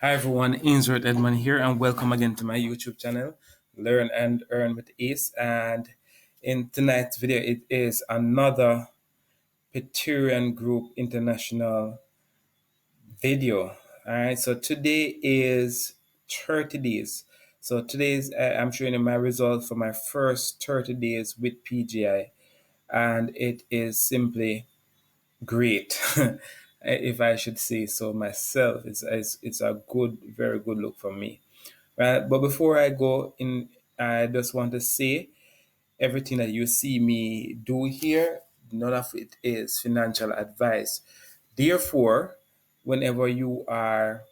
Hi everyone, Ainsworth Edmond here, and welcome again to my YouTube channel, Learn and Earn with Ace. And in tonight's video, it is another Peterian Group International video. All right, so today is 30 days. So today's I'm showing you my results for my first 30 days with PGI, and it is simply great. If I should say so myself, it's a good, very good look for me. Right, but before I go in, I just want to say everything that you see me do here, none of it is financial advice. Therefore, whenever you are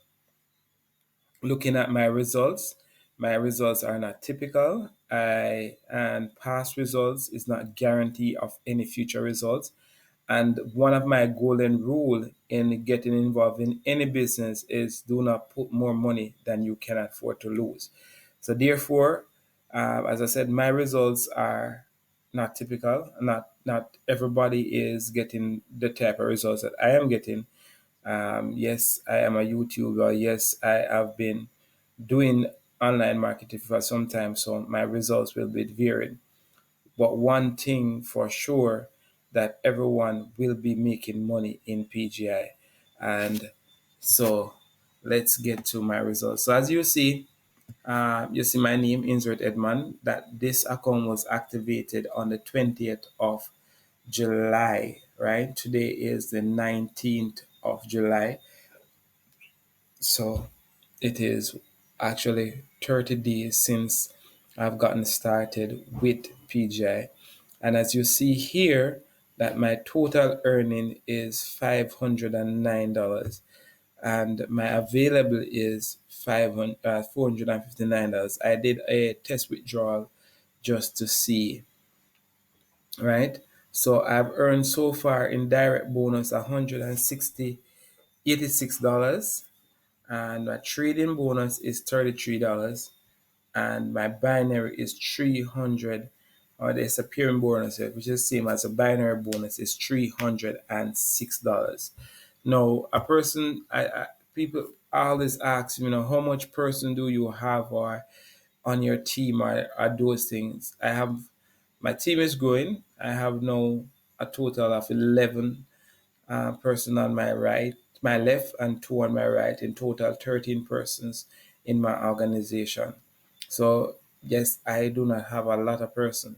looking at my results are not typical. And past results is not guarantee of any future results. And one of my golden rule in getting involved in any business is do not put more money than you can afford to lose. So therefore, as I said, my results are not typical. Not everybody is getting the type of results that I am getting. Yes, I am a YouTuber. Yes, I have been doing online marketing for some time, so my results will be varied. But one thing for sure that everyone will be making money in PGI. And so let's get to my results. So as you see my name, Ainsworth Edmond, that this account was activated on the 20th of July, right? Today is the 19th of July. So it is actually 30 days since I've gotten started with PGI. And as you see here, that my total earning is $509 and my available is $459. I did a test withdrawal just to see, right? So I've earned so far in direct bonus 160 $86, and my trading bonus is $33, and my binary is 300, or the appearing bonus, which is the same as a binary bonus, is $306. Now, a person, people always ask, how much person do you have or on your team or those things. I have, my team is growing. I have now a total of 11 person on my right, my left, and two on my right. In total, 13 persons in my organization. So yes, I do not have a lot of person,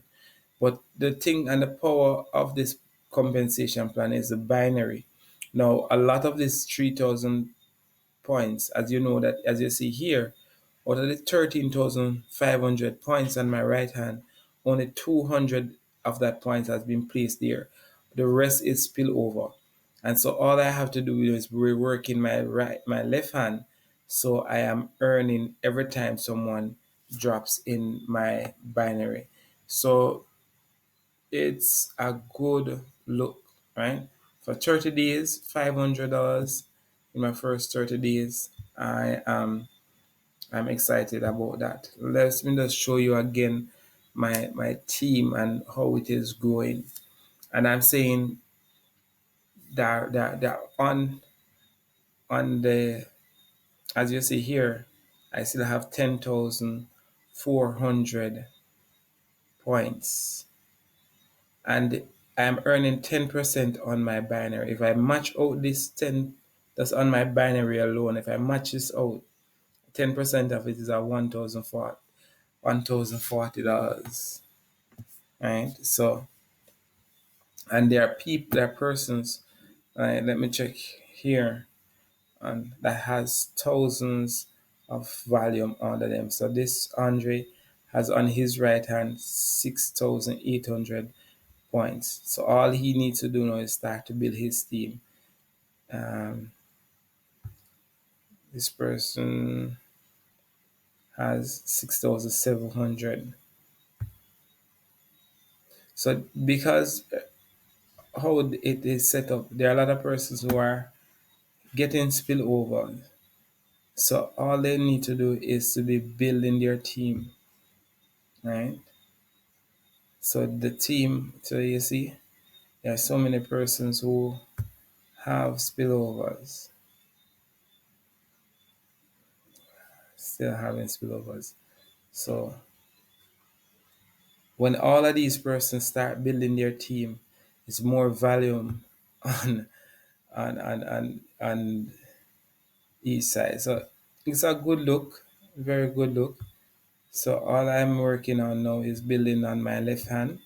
but the thing and the power of this compensation plan is the binary. Now, a lot of this 3,000 points, as you know that, as you see here, out of the 13,500 points on my right hand, only 200 of that points has been placed there. The rest is spillover. And so all I have to do is rework in my left hand. So I am earning every time someone drops in my binary. So it's a good look, right? For 30 days, $500 in my first 30 days. I'm excited about that. Let me just show you again my team and how it is growing. And I'm saying that on the, as you see here, I still have 10,400 points, and I'm earning 10% on my binary. If I match out this 10 that's on my binary alone, if I match this out, 10% of it is at $1,040, right? So, and there are persons, let me check here, and that has thousands of volume under them. So this Andre has on his right hand 6,800 points. So all he needs to do now is start to build his team. Um, this person has 6,700. So because how it is set up, there are a lot of persons who are getting spillover. So all they need to do is to be building their team, right? So the team, so you see, there are so many persons who have spillovers. still having spillovers. So when all of these persons start building their team, it's more volume on on each side. So it's a good look, very good look. So all I'm working on now is building on my left hand,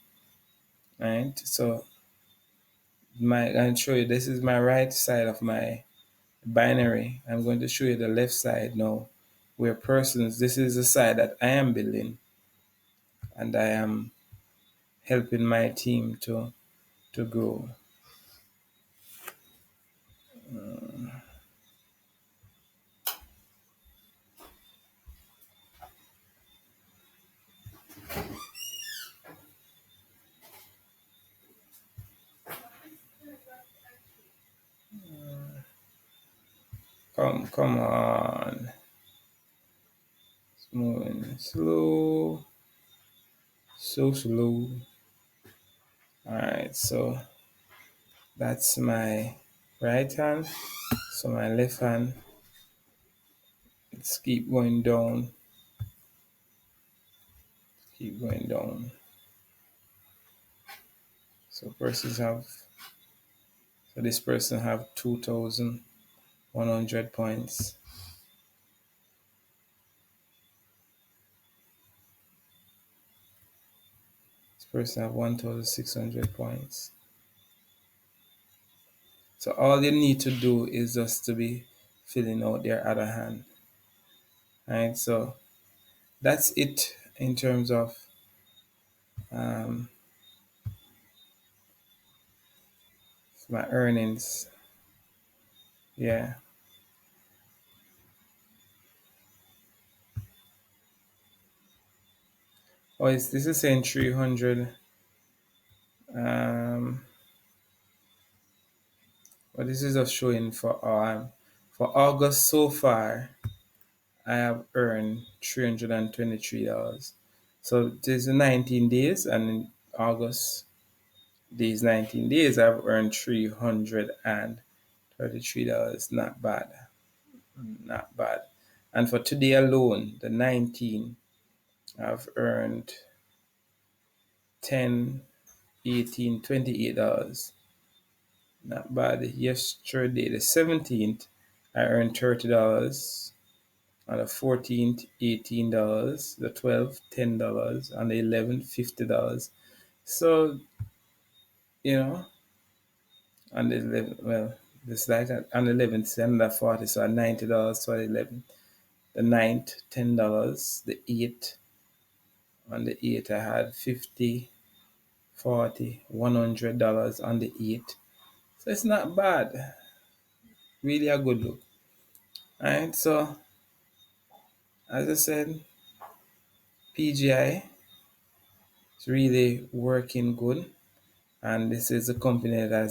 right? So I'll show you, this is my right side of my binary. I'm going to show you the left side now, where persons, this is the side that I am building, and I am helping my team to grow. Come on. It's moving slow, so slow. All right, so that's my right hand. So my left hand, let's keep going down, keep going down. So persons have, so this person have 2,100 points. This person have 1,600 points. So all you need to do is just to be filling out their other hand. Right, so that's it in terms of um, my earnings. Yeah. Oh, this is saying 300. But this is just showing for August so far. I have earned $323. So this is 19 days, and in August, these 19 days, I've earned $333. Not bad, not bad. And for today alone, the 19, I've earned 10, 18, $28. Not bad. Yesterday, the 17th, I earned $30. On the 14th, $18. The 12th, $10. On the 11th, $50. So, you know, on the 11th, well, this like on the 11th, it's another 40, so $90 for the 11th. The 9th, $10. The 8th, on the 8th, I had 50, 40, $100 on the 8th. So it's not bad. Really a good look. Alright, so as I said, PGI is really working good, and this is a company that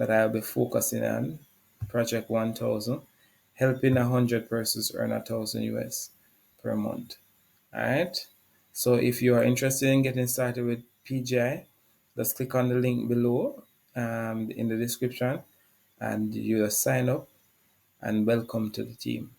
I'll be focusing on, Project 1000, helping 100 persons earn 1,000 US per month. All right. So if you are interested in getting started with PGI, just click on the link below in the description, and you'll sign up, and welcome to the team.